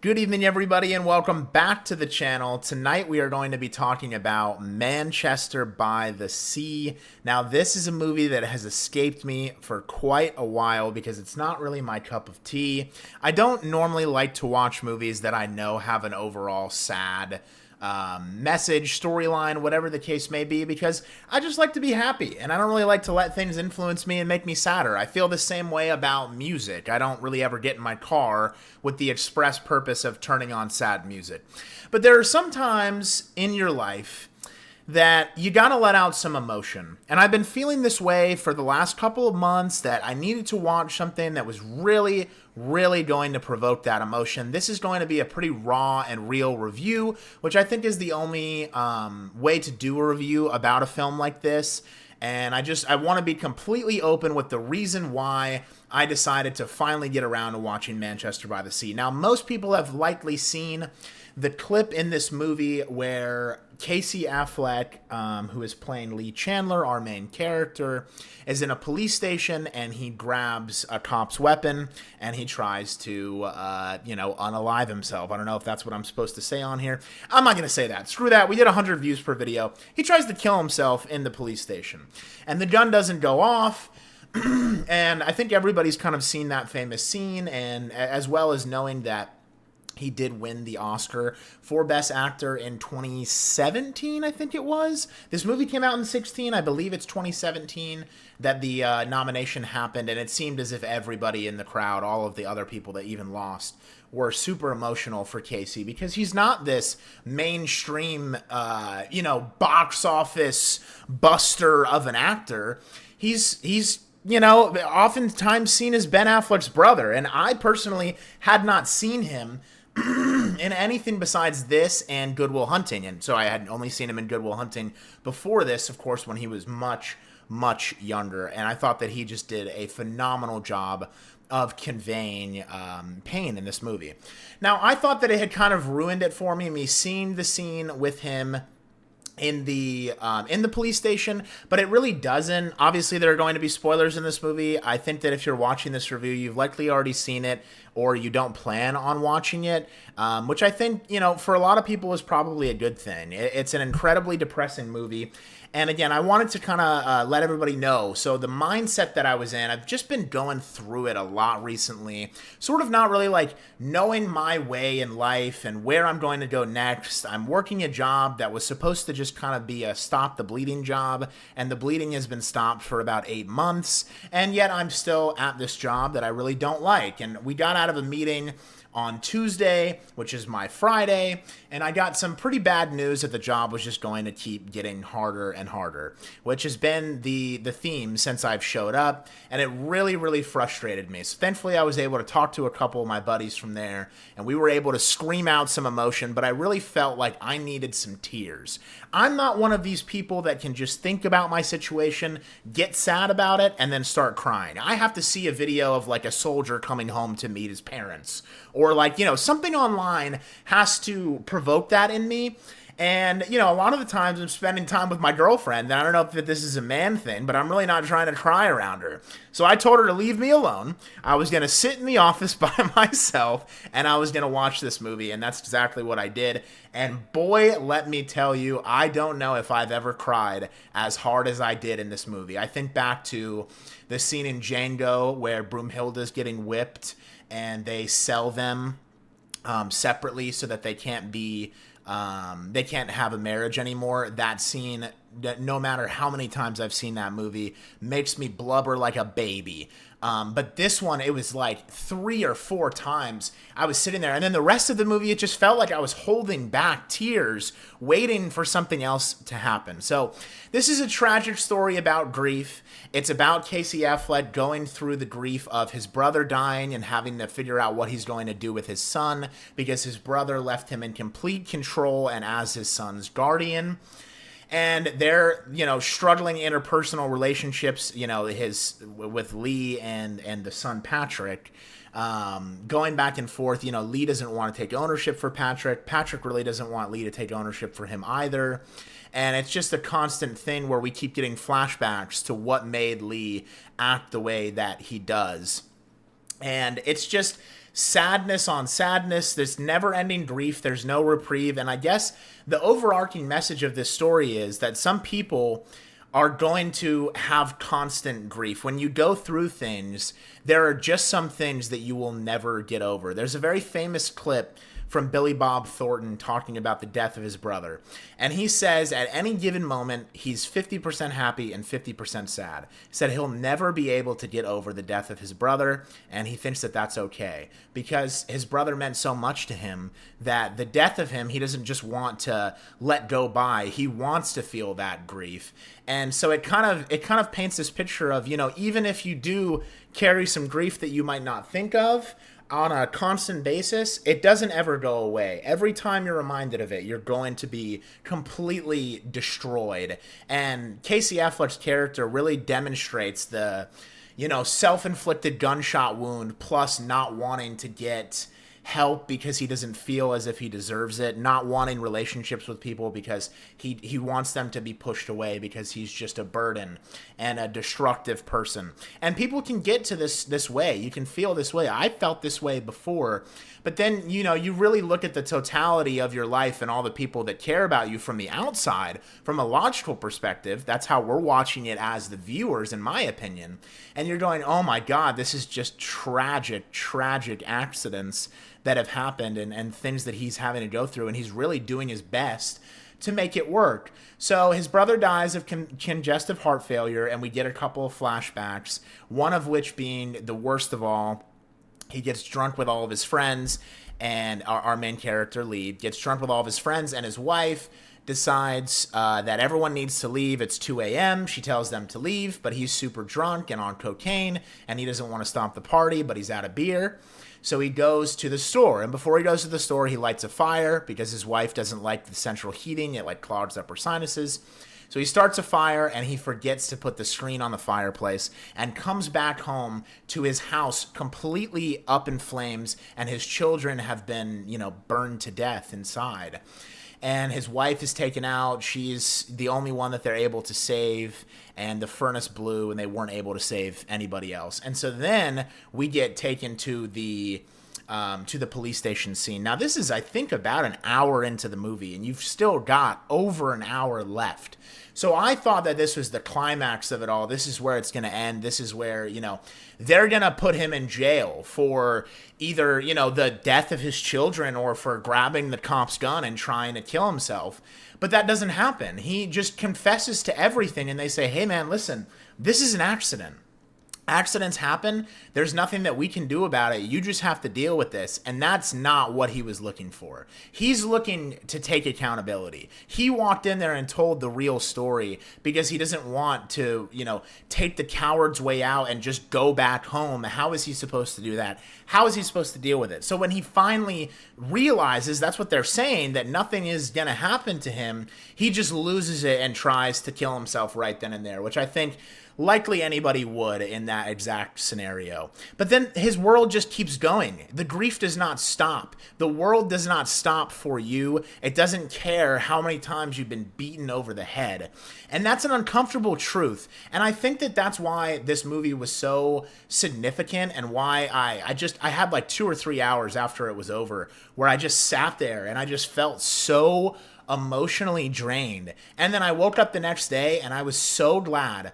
Good evening, everybody, and welcome back to the channel. Tonight we are going to be talking about Manchester by the Sea. Now, this is a movie that has escaped me for quite a while because it's not really my cup of tea. I don't normally like to watch movies that I know have an overall sad message, storyline, whatever the case may be, because I just like to be happy, and I don't really like to let things influence me and make me sadder. I feel the same way about music. I don't really ever get in my car with the express purpose of turning on sad music. But there are some times in your life that you gotta let out some emotion. And I've been feeling this way for the last couple of months, that I needed to watch something that was really going to provoke that emotion. This is going to be a pretty raw and real review, which I think is the only way to do a review about a film like this. And I want to be completely open with the reason why I decided to finally get around to watching Manchester by the Sea. Now, most people have likely seen the clip in this movie where Casey Affleck, who is playing Lee Chandler, our main character, is in a police station and he grabs a cop's weapon and he tries to, unalive himself. I don't know if that's what I'm supposed to say on here. I'm not going to say that. Screw that. We did 100 views per video. He tries to kill himself in the police station and the gun doesn't go off. And I think everybody's kind of seen that famous scene, and as well as knowing that he did win the Oscar for Best Actor in 2017, I think it was. This movie came out in 16. I believe it's 2017 that the nomination happened, and it seemed as if everybody in the crowd, all of the other people that even lost, were super emotional for Casey, because he's not this mainstream, box office buster of an actor. He's oftentimes seen as Ben Affleck's brother, and I personally had not seen him in anything besides this and Good Will Hunting, and so I had only seen him in Good Will Hunting before this, of course, when he was much younger, and I thought that he just did a phenomenal job of conveying pain in this movie. Now, I thought that it had kind of ruined it for me seeing the scene with him in the police station, but it really doesn't. Obviously, there are going to be spoilers in this movie. I think that if you're watching this review, you've likely already seen it, or you don't plan on watching it, which I think, for a lot of people is probably a good thing. It's an incredibly depressing movie. And again, I wanted to kind of let everybody know. So the mindset that I was in, I've just been going through it a lot recently, sort of not really like knowing my way in life and where I'm going to go next. I'm working a job that was supposed to just kind of be a stop the bleeding job, and the bleeding has been stopped for about 8 months, and yet I'm still at this job that I really don't like. And we got out of a meeting on Tuesday, which is my Friday, and I got some pretty bad news that the job was just going to keep getting harder and harder, which has been the theme since I've showed up, and it really frustrated me. So thankfully I was able to talk to a couple of my buddies from there, and we were able to scream out some emotion, but I really felt like I needed some tears. I'm not one of these people that can just think about my situation, get sad about it, and then start crying. I have to see a video of like a soldier coming home to meet his parents, or like, something online has to provoke that in me. And, a lot of the times I'm spending time with my girlfriend, and I don't know if this is a man thing, but I'm really not trying to cry around her. So I told her to leave me alone. I was going to sit in the office by myself, and I was going to watch this movie, and that's exactly what I did. And boy, let me tell you, I don't know if I've ever cried as hard as I did in this movie. I think back to the scene in Django where Broomhilda's getting whipped, and they sell them separately so that they can't have a marriage anymore. That scene, no matter how many times I've seen that movie, makes me blubber like a baby. But this one, it was like 3 or 4 times I was sitting there, and then the rest of the movie, it just felt like I was holding back tears, waiting for something else to happen. So this is a tragic story about grief. It's about Casey Affleck going through the grief of his brother dying and having to figure out what he's going to do with his son, because his brother left him in complete control and as his son's guardian. And they're, struggling interpersonal relationships, with Lee and the son Patrick, going back and forth. Lee doesn't want to take ownership for Patrick. Patrick really doesn't want Lee to take ownership for him either. And it's just a constant thing where we keep getting flashbacks to what made Lee act the way that he does. And it's just sadness on sadness, this never-ending grief. There's no reprieve. And I guess the overarching message of this story is that some people are going to have constant grief. When you go through things, there are just some things that you will never get over. There's a very famous clip from Billy Bob Thornton talking about the death of his brother. And he says at any given moment, he's 50% happy and 50% sad. He said he'll never be able to get over the death of his brother, and he thinks that that's okay because his brother meant so much to him that the death of him, he doesn't just want to let go by. He wants to feel that grief. And so it kind of paints this picture of, even if you do carry some grief that you might not think of, on a constant basis, it doesn't ever go away. Every time you're reminded of it, you're going to be completely destroyed. And Casey Affleck's character really demonstrates the, self-inflicted gunshot wound plus not wanting to get help because he doesn't feel as if he deserves it, not wanting relationships with people because he wants them to be pushed away because he's just a burden and a destructive person. And people can get to this way. You can feel this way. I felt this way before, but then, you really look at the totality of your life and all the people that care about you from the outside, from a logical perspective. That's how we're watching it as the viewers, in my opinion. And you're going, oh my God, this is just tragic accidents that have happened and things that he's having to go through, and he's really doing his best to make it work. So his brother dies of congestive heart failure, and we get a couple of flashbacks, one of which being the worst of all. He gets drunk with all of his friends, and our main character, lead, gets drunk with all of his friends, and his wife decides that everyone needs to leave. It's 2 a.m. She tells them to leave, but he's super drunk and on cocaine, and he doesn't want to stop the party, but he's out of beer. So he goes to the store, and before he goes to the store, he lights a fire because his wife doesn't like the central heating. It clogs up her sinuses. So he starts a fire, and he forgets to put the screen on the fireplace and comes back home to his house completely up in flames, and his children have been, burned to death inside. And his wife is taken out. She's the only one that they're able to save, and the furnace blew, and they weren't able to save anybody else. And so then we get taken to the police station scene. Now, this is, I think, about an hour into the movie, and you've still got over an hour left. So I thought that this was the climax of it all. This is where it's going to end. This is where, they're going to put him in jail for either, the death of his children or for grabbing the cop's gun and trying to kill himself. But that doesn't happen. He just confesses to everything, and they say, hey, man, listen, this is an accident. Accidents happen. There's nothing that we can do about it. You just have to deal with this. And that's not what he was looking for. He's looking to take accountability. He walked in there and told the real story because he doesn't want to, take the coward's way out and just go back home. How is he supposed to do that? How is he supposed to deal with it? So when he finally realizes that's what they're saying, that nothing is going to happen to him, he just loses it and tries to kill himself right then and there, which I think likely anybody would in that exact scenario. But then his world just keeps going. The grief does not stop. The world does not stop for you. It doesn't care how many times you've been beaten over the head. And that's an uncomfortable truth. And I think that that's why this movie was so significant, and why I had like 2 or 3 hours after it was over where I just sat there and I just felt so emotionally drained. And then I woke up the next day and I was so glad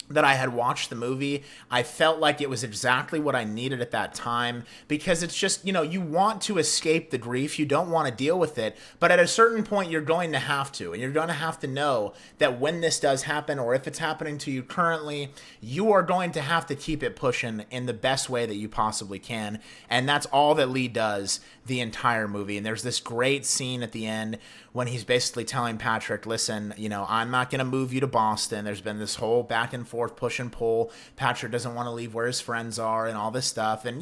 that I had watched the movie. I felt like it was exactly what I needed at that time, because it's just, you want to escape the grief. You don't want to deal with it, but at a certain point you're going to have to, and you're going to have to know that when this does happen, or if it's happening to you currently, you are going to have to keep it pushing in the best way that you possibly can. And that's all that Lee does the entire movie. And there's this great scene at the end when he's basically telling Patrick, listen, I'm not going to move you to Boston. There's been this whole back and forth push and pull. Patrick doesn't want to leave where his friends are and all this stuff. And,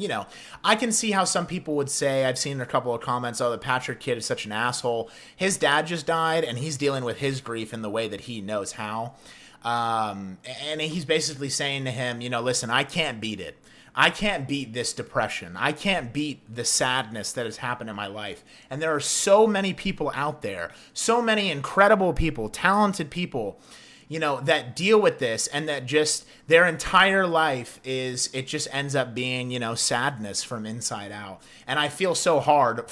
I can see how some people would say, I've seen a couple of comments, oh, the Patrick kid is such an asshole. His dad just died, and he's dealing with his grief in the way that he knows how. And he's basically saying to him, listen, I can't beat it. I can't beat this depression. I can't beat the sadness that has happened in my life. And there are so many people out there, so many incredible people, talented people, that deal with this, and that just their entire life it just ends up being, sadness from inside out. And I feel so hard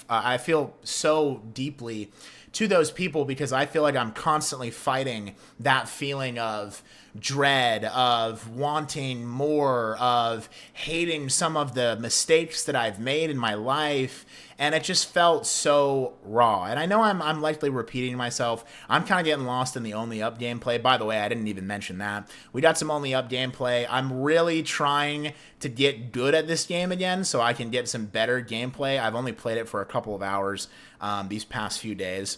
I feel so deeply to those people, because I feel like I'm constantly fighting that feeling of dread, of wanting more, of hating some of the mistakes that I've made in my life. And it just felt so raw. And I know I'm likely repeating myself. I'm kind of getting lost in the Only Up gameplay. By the way, I didn't even mention that. We got some Only Up gameplay. I'm really trying to get good at this game again so I can get some better gameplay. I've only played it for a couple of hours these past few days.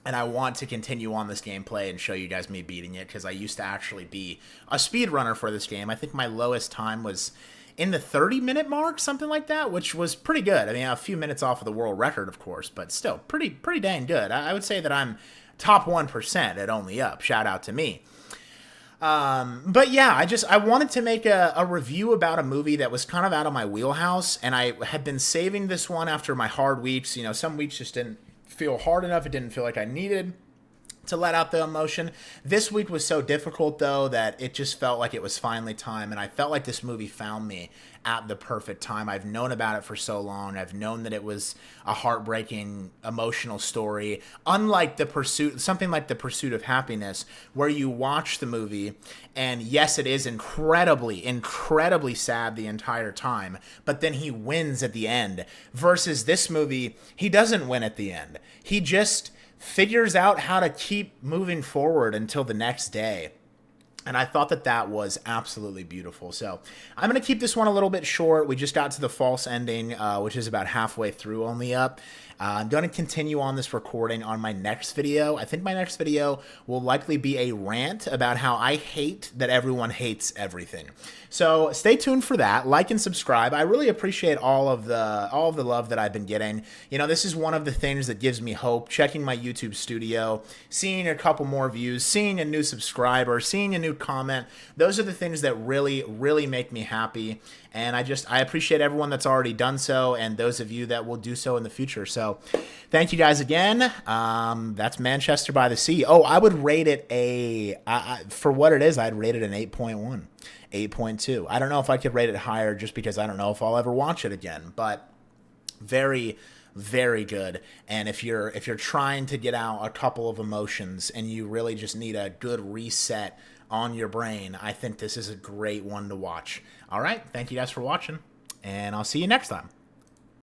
And I want to continue on this gameplay and show you guys me beating it, because I used to actually be a speedrunner for this game. I think my lowest time was in the 30-minute mark, something like that, which was pretty good. I mean, a few minutes off of the world record, of course, but still pretty dang good. I would say that I'm top 1% at Only Up. Shout out to me. But yeah, I wanted to make a review about a movie that was kind of out of my wheelhouse, and I had been saving this one after my hard weeks. Some weeks just didn't feel hard enough. It didn't feel like I needed to let out the emotion. This week was so difficult, though, that it just felt like it was finally time, and I felt like this movie found me at the perfect time. I've known about it for so long. I've known that it was a heartbreaking, emotional story, unlike something like The Pursuit of Happiness, where you watch the movie, and yes, it is incredibly, incredibly sad the entire time, but then he wins at the end. Versus this movie, he doesn't win at the end. He just figures out how to keep moving forward until the next day. And I thought that was absolutely beautiful. So I'm going to keep this one a little bit short. We just got to the false ending, which is about halfway through Only Up. I'm going to continue on this recording on my next video. I think my next video will likely be a rant about how I hate that everyone hates everything. So stay tuned for that. Like and subscribe. I really appreciate all of the love that I've been getting. This is one of the things that gives me hope. Checking my YouTube studio, seeing a couple more views, seeing a new subscriber, seeing a new comment. Those are the things that really, really make me happy. And I appreciate everyone that's already done so, and those of you that will do so in the future. So thank you guys again. That's Manchester by the Sea. Oh, I would rate it for what it is, I'd rate it an 8.1, 8.2. I don't know if I could rate it higher, just because I don't know if I'll ever watch it again, but very, very good. And if you're trying to get out a couple of emotions and you really just need a good reset on your brain, I think this is a great one to watch. All right, thank you guys for watching, and I'll see you next time.